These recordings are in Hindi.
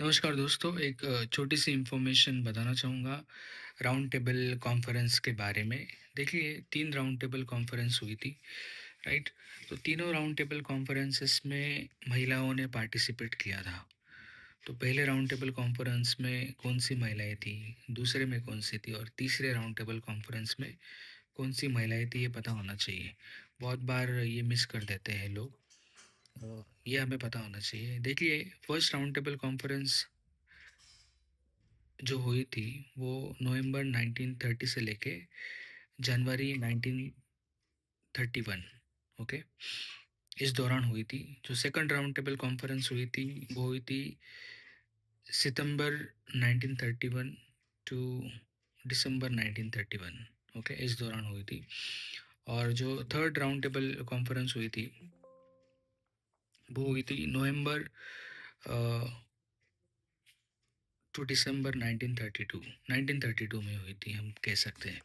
नमस्कार दोस्तों, एक छोटी सी इन्फॉर्मेशन बताना चाहूँगा राउंड टेबल कॉन्फ्रेंस के बारे में। देखिए, 3 राउंड टेबल कॉन्फ्रेंस हुई थी, राइट? तो तीनों राउंड टेबल कॉन्फ्रेंसेस में महिलाओं ने पार्टिसिपेट किया था। तो पहले राउंड टेबल कॉन्फ्रेंस में कौन-सी महिलाएँ थी, दूसरे में कौन-सी थी और तीसरे राउंड टेबल कॉन्फ्रेंस में कौन-सी महिलाएँ थी, ये पता होना चाहिए। बहुत बार ये मिस कर देते हैं लोग। ये हमें पता होना चाहिए। देखिए, फर्स्ट राउंड टेबल कॉन्फ्रेंस जो हुई थी वो नवंबर 1930 से लेके जनवरी 1931, ओके, इस दौरान हुई थी। जो सेकंड राउंड टेबल कॉन्फ्रेंस हुई थी वो हुई थी सितंबर 1931 टू दिसंबर 1931, ओके, इस दौरान हुई थी। और जो थर्ड राउंड टेबल कॉन्फ्रेंस हुई थी वो हुई थी नवंबर टू दिसंबर 1932, 1932 में हुई थी, हम कह सकते हैं।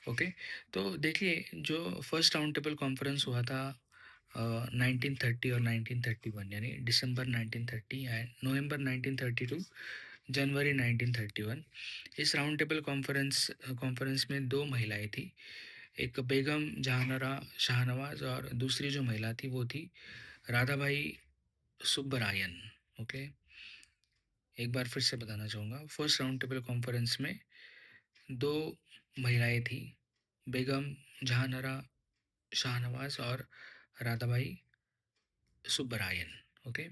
ओके, तो देखिए, जो फर्स्ट राउंड टेबल कॉन्फ्रेंस हुआ था 1930 और 1931, यानी दिसंबर 1930 एंड नवंबर 1932, जनवरी 1931। इस राउंड टेबल कॉन्फ्रेंस कॉन्फ्रेंस में दो महिलाएं थी। एक बेगम जहानरा शाहनवाज और दूसरी जो महिला थी वो थी राधाबाई सुब्बरायन। ओके, एक बार फिर से बताना चाहूँगा, फर्स्ट राउंड टेबल कॉन्फ्रेंस में दो महिलाएं थी, बेगम जहानरा शाहनवाज और राधाबाई सुब्बरायन। ओके,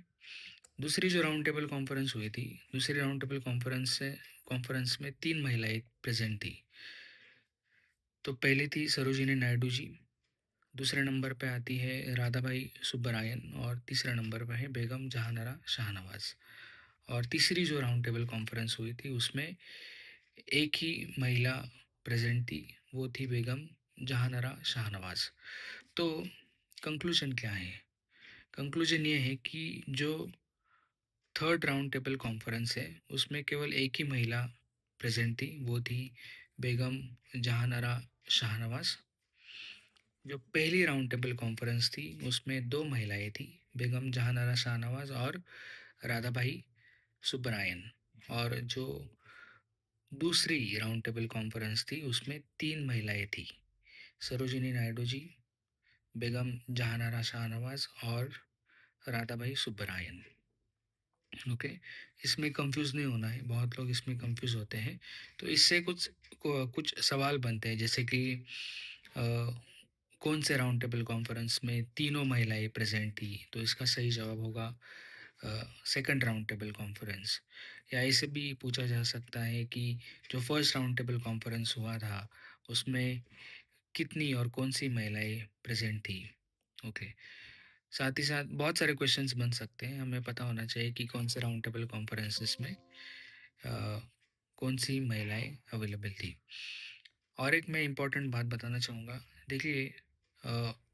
दूसरी जो राउंड टेबल कॉन्फ्रेंस हुई थी, दूसरी राउंड टेबल कॉन्फ्रेंस में तीन महिलाएं प्रेजेंट थी। तो पहली थी सरोजिनी नायडू जी, दूसरे नंबर पे आती है राधाबाई सुब्बरायन और तीसरा नंबर पे है बेगम जहानरा शाहनवाज। और तीसरी जो राउंड टेबल कॉन्फ्रेंस हुई थी उसमें एक ही महिला प्रेजेंट थी, वो थी बेगम जहानरा शाहनवाज। तो कंक्लूजन क्या है? कंक्लूजन ये है कि जो थर्ड राउंड टेबल कॉन्फ्रेंस है उसमें केवल एक ही महिला प्रेजेंट थी, वो थी बेगम जहानरा शाहनवाज। जो पहली राउंड टेबल कॉन्फ्रेंस थी उसमें दो महिलाएं थी, बेगम जहानारा शाहनवाज और राधाबाई सुब्बरायन। और जो दूसरी राउंड टेबल कॉन्फ्रेंस थी उसमें तीन महिलाएं थी, सरोजिनी नायडू जी, बेगम जहानारा शाहनवाज और राधाबाई सुब्बरायन। ओके, इसमें कंफ्यूज नहीं होना है, बहुत लोग इसमें कंफ्यूज होते हैं। तो इससे कुछ सवाल बनते हैं, जैसे कि अ, कौन से राउंड टेबल कॉन्फ्रेंस में तीनों महिलाएं प्रेजेंट थी, तो इसका सही जवाब होगा सेकंड राउंड टेबल कॉन्फ्रेंस। या ऐसे भी पूछा जा सकता है कि जो फर्स्ट राउंड टेबल कॉन्फ्रेंस हुआ था उसमें कितनी और कौन सी महिलाएं प्रेजेंट थी। ओके, साथ ही साथ बहुत सारे क्वेश्चंस बन सकते हैं, हमें पता होना चाहिए कि कौन से राउंड टेबल कॉन्फ्रेंसेस में कौन सी महिलाएं अवेलेबल थी। और एक मैं इम्पॉर्टेंट बात बताना चाहूँगा। देखिए,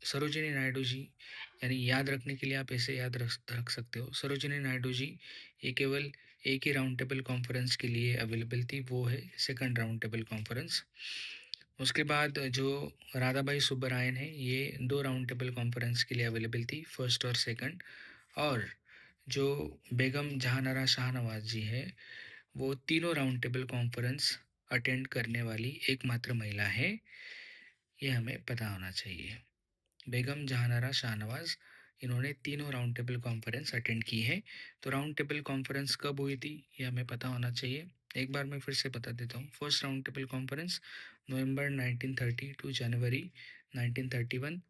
सरोजिनी नायडू जी, यानी याद रखने के लिए आप ऐसे याद रख सकते हो, सरोजिनी नायडू जी ये केवल एक ही राउंड टेबल कॉन्फ्रेंस के लिए अवेलेबल थी, वो है सेकंड राउंड टेबल कॉन्फ्रेंस। उसके बाद जो राधाबाई सुब्बरायन है ये दो राउंड टेबल कॉन्फ्रेंस के लिए अवेलेबल थी, फर्स्ट और सेकंड। और जो बेगम जहानारा शाहनवाज जी है वो तीनों राउंड टेबल कॉन्फ्रेंस अटेंड करने वाली एकमात्र महिला है, ये हमें पता होना चाहिए। बेगम जहानारा शाहनवाज, इन्होंने तीनों राउंड टेबल कॉन्फ्रेंस अटेंड की है। तो राउंड टेबल कॉन्फ्रेंस कब हुई थी ये हमें पता होना चाहिए। एक बार मैं फिर से बता देता हूँ, first round table conference November 1930 to January 1931।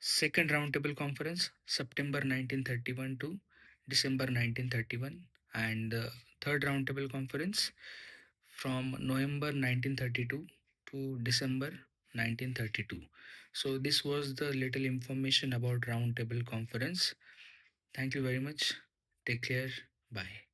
Second round table conference September 1931 to December 1931। And third round table conference from November 1932 to December 1932. So this was the little information about Round Table Conference. Thank you very much. Take care. Bye.